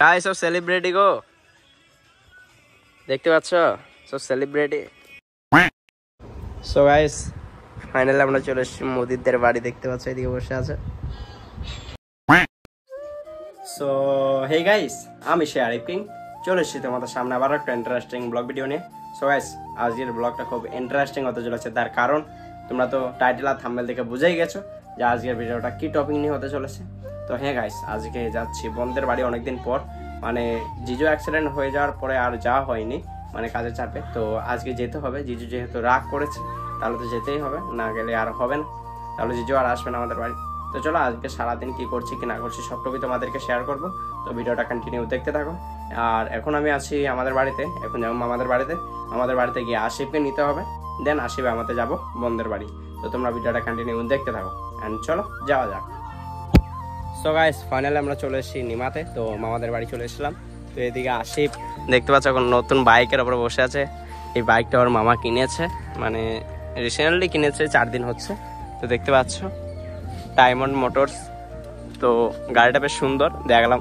তাই সব সেলিব্রিটি গো, দেখতে পাচ্ছ সব সেলিব্রিটি। সো গাইস ফাইনালি আমরা চলে এসেছি মোদিদের বাড়ি, দেখতে পাচ্ছ এদিকে বসে আছে। সো হে গাইস, আমি আরিফ কিং চলে এসেছি তোমাদের সামনে আবার একটা ইন্টারেস্টিং ব্লগ ভিডিও নিয়ে। সো গাইস আজকের ব্লগটা খুব ইন্টারেস্টিং হতে চলেছে, তার কারণ তোমরা তো টাইটেল আর থাম্বনেল দেখে বুঝেই গেছো যে আজকের ভিডিওটা কি টপিক নিয়ে হতে চলেছে। তো হ্যাঁ গাইস, আজকে যাচ্ছি বোনদের বাড়ি অনেকদিন পর, মানে জিজু অ্যাক্সিডেন্ট হয়ে যাওয়ার পরে আর যাওয়া হয়নি, মানে কাজের চাপে। তো আজকে যেতে হবে, জিজু যেহেতু রাগ করেছে তাহলে তো যেতেই হবে, না গেলে আর হবে না, তাহলে জিজু আর আসবে না আমাদের বাড়ি। তো চলো আজকে সারাদিন কি করছি কি না করছি সবটুকুই তোমাদেরকে শেয়ার করবো, তো ভিডিওটা কন্টিনিউ দেখতে থাকো। আর এখন আমি আছি আমাদের বাড়িতে, এখন যাবো আমাদের বাড়িতে গিয়ে আশিফকে নিতে হবে, দেন আশিফে আমাদের যাবো বোনদের বাড়ি। তো তোমরা ভিডিওটা কন্টিনিউ দেখতে থাকো অ্যান্ড চলো যাওয়া যাক। সো গাইস ফাইনালি আমরা চলে এসেছি নিমাতে, তো মামাদের বাড়ি চলে এসেছিলাম। তো এদিকে আশিফ দেখতে পাচ্ছ এখন নতুন বাইকের ওপরে বসে আছে। এই বাইকটা ওর মামা কিনেছে, মানে রিসেন্টলি কিনেছে, 4 দিন হচ্ছে। তো দেখতে পাচ্ছ ডায়মন্ড মোটরস, তো গাড়িটা বেশ সুন্দর দেখলাম,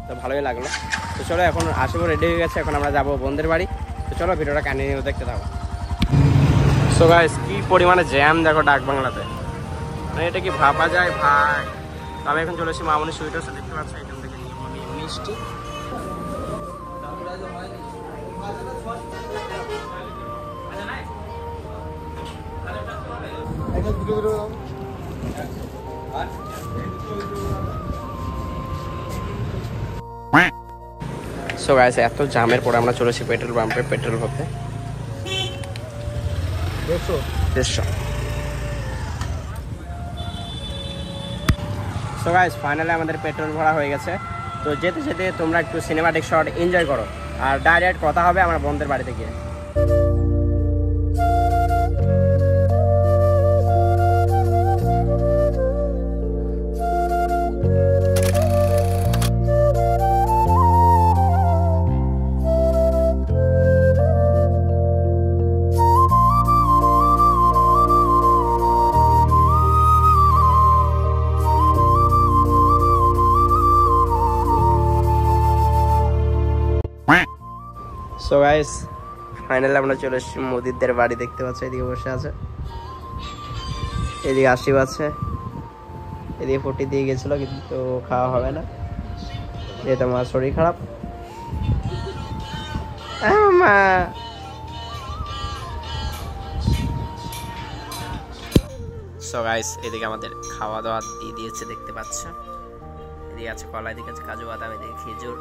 তো ভালোই লাগলো। তো চলো এখন আশিফও রেডি হয়ে গেছে, এখন আমরা যাবো বোনদের বাড়ি। তো চলো ভিডিওটা কন্টিনিউ দেখতে থাকো। সো গাইস কি পরিমাণে জ্যাম দেখো ডাক বাংলাতে, মানে এটা কি ভাবা যায় ভাই। আমি এখন চলে এসেছি মামনি সুইটার্সে, দেখতে পাচ্ছ এখান থেকে মিষ্টি। সো গাইস এত জামের পরে আমরা চলেছি পেট্রোল পাম্পে পেট্রোল ভরতে। 150। সো গাইস ফাইনালি আমাদের পেট্রোল ভরা হয়ে গেছে। তো যেতে যেতে তোমরা একটু সিনেমাটিক শট এনজয় করো, আর ডাইরেক্ট কথা হবে আমার বোনদের বাড়িতে গিয়ে। সো গাইস ফাইনালি আমরা চলে এসেছি মোদিদের বাড়ি, দেখতে পাচ্ছ এদিকে বসে আছে, এদিকে আশিফ আছে, এদিকে 40 দিয়ে গেছিল কিন্তু খাওয়া হবে না, যেহেতু আমার শরীর খারাপ। সো গাইস এদিকে আমাদের খাওয়া দাওয়া দিয়ে দিয়েছে, দেখতে পাচ্ছ এদিকে আছে কলা, এদিকে আছে কাজু বাদাম, এদিকে খেজুর,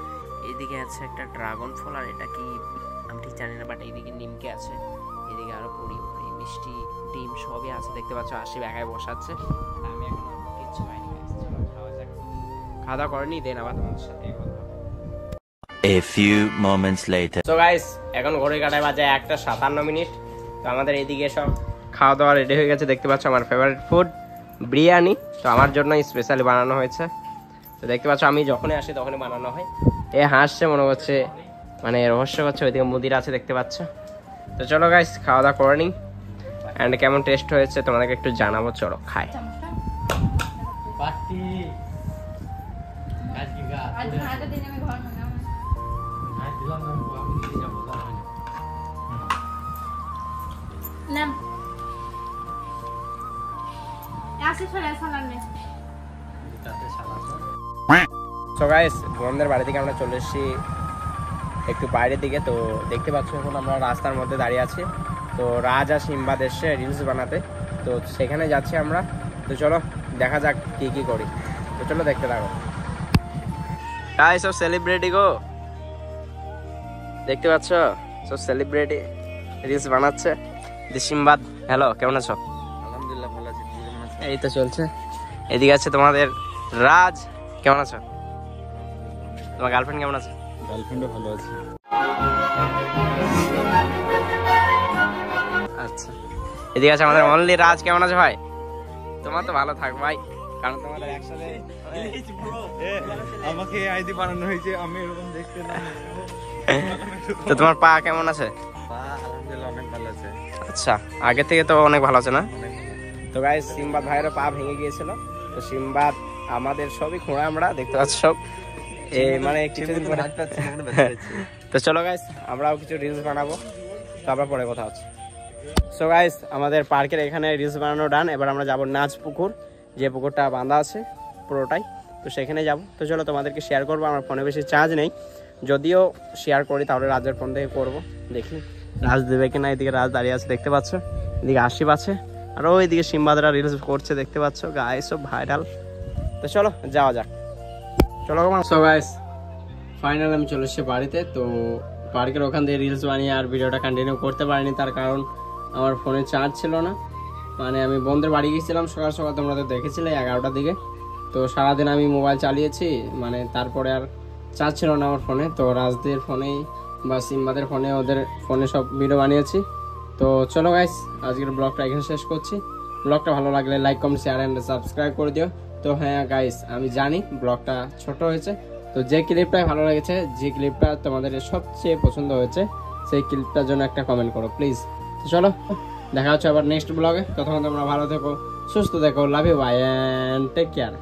এদিকে আছে একটা ড্রাগন ফল, আর এটা কি আমি ঠিক জানি না, বাট এইদিকে নিমকে আছে, এদিকে আরো পুরি মিষ্টি ডিম সবই আছে, দেখতে পাচ্ছ আশিফ একাই বসাচ্ছে, আমি এখন কিচ্ছু পাইনি। খাওয়া দাওয়া করেনি, দেন আবার তোমাদের সাথে কথা হবে। A few moments later. So guys এখন ঘড়ি কাটায় বাজে 1:57। তো আমাদের এদিকে সব খাওয়া দাওয়া রেডি হয়ে গেছে, দেখতে পাচ্ছ আমার ফেভারিট ফুড বিরিয়ানি, তো আমার জন্য স্পেশালি বানানো হয়েছে। তো দেখতে পাচ্ছ আমি যখনই আসি তখনই বানানো হয়। এ হাসছে মনে হচ্ছে, মানে রহস্য করছে, ওইদিকে মুদির আছে দেখতে পাচ্ছ। তো চলো গাইস খাওয়া দাওয়া করে নিই, অ্যান্ড কেমন টেস্ট হয়েছে তোমাদেরকে একটু জানাবো, চলো খাই। সো গাইস বোনদের বাড়ি থেকে আমরা চলে এসেছি একটু বাইরের দিকে। তো দেখতে পাচ্ছ এখন আমরা রাস্তার মধ্যে দাঁড়িয়ে আছি, তো রাজ আর সিম্বাদ এসছে রিলস বানাতে, তো সেখানে যাচ্ছি আমরা। তো চলো দেখা যাক কি কি করি, তো চলো দেখতে থাকো। তাই সব সেলিব্রিটি গো, দেখতে পাচ্ছ সব সেলিব্রিটি রিলস বানাচ্ছে। সিম্বাদ হ্যালো, কেমন আছো? আলহামদুলিল্লাহ ভালো আছি, তুমি কেমন আছো? এই তো চলছে। এদিকে আছে তোমাদের রাজ, কেমন আছো? তোমার গার্লফ্রেন্ড কেমন আছে? গার্লফ্রেন্ডও ভালো আছে। আচ্ছা এদিকে আছে আমাদের অনলি রাজ, কেমন আছে ভাই? তোমার তো ভালো থাক ভাই, কারণ তোমাদের একসাথে আমাকে আইডি বানানো হয়েছে, আমি এরকম দেখতে না। তো তোমার পা কেমন আছে? আলহামদুলিল্লাহ অনেক ভালো আছে। আচ্ছা আগে থেকে তো অনেক ভালো আছে না? তো গাইস সিম্বাদ ভাইয়েরও পা ভেঙে গিয়েছিল, তো সিম্বাদ আমাদের সবই খোঁড়া আমরা দেখতে পাচ্ছ সব, মানে কিছুদিন পরে তো চলো গাইস আমরাও কিছু রিলস বানাবো, তারপর পরে কথা হচ্ছে। সো গাইস আমাদের পার্কের এখানে রিলস বানানো ডান। এবার আমরা যাব নাচ পুকুর, যে পুকুরটা বাঁধা আছে পুরোটাই, তো সেখানে যাব। তো চলো তোমাদেরকে শেয়ার করবো। আমার ফোনে বেশি চার্জ নেই, যদিও শেয়ার করি তাহলে রাজের ফোন থেকে করবো। দেখি রাজ দেবে কিনা। এদিকে রাজ দাঁড়িয়ে আছে দেখতে পাচ্ছ, এদিকে আশিফ আছে, আর ওইদিকে সিম্বাদরা রিলস করছে দেখতে পাচ্ছ। গাইস সব ভাইরাল। তো চলো যাওয়া যাক, চলো। সো গাইস ফাইনাল আমি চলে এসেছি বাড়িতে। তো পার্কের ওখান দিয়ে রিলস বানিয়ে আর ভিডিওটা কন্টিনিউ করতে পারিনি, তার কারণ আমার ফোনে চার্জ ছিল না। মানে আমি বন্ধুর বাড়ি গিয়েছিলাম সকাল সকাল, তোমরা তো দেখেছিলে 11টার দিকে। তো সারাদিন আমি মোবাইল চালিয়েছি, মানে তারপরে আর চার্জ ছিল না আমার ফোনে। তো রাজদের ফোনেই বা সিম্বাদের ফোনে, ওদের ফোনে সব ভিডিও বানিয়েছি। তো চলো গাইস আজকের ব্লগটা এখানে শেষ করছি। ব্লগটা ভালো লাগলে like comment share and subscribe করে দিও। তো হ্যাঁ গাইস আমি জানি ব্লগটা ছোট হয়েছে, তো যে ক্লিপটাই ভালো লেগেছে, যে ক্লিপটা তোমাদের সবচেয়ে পছন্দ হয়েছে, সেই ক্লিপটার জন্য একটা কমেন্ট করো প্লিজ। তো চলো দেখা হচ্ছে আবার নেক্সট ব্লগে। ততক্ষণ তোমরা ভালো থেকো, সুস্থ থেকো, love you, bye and take care.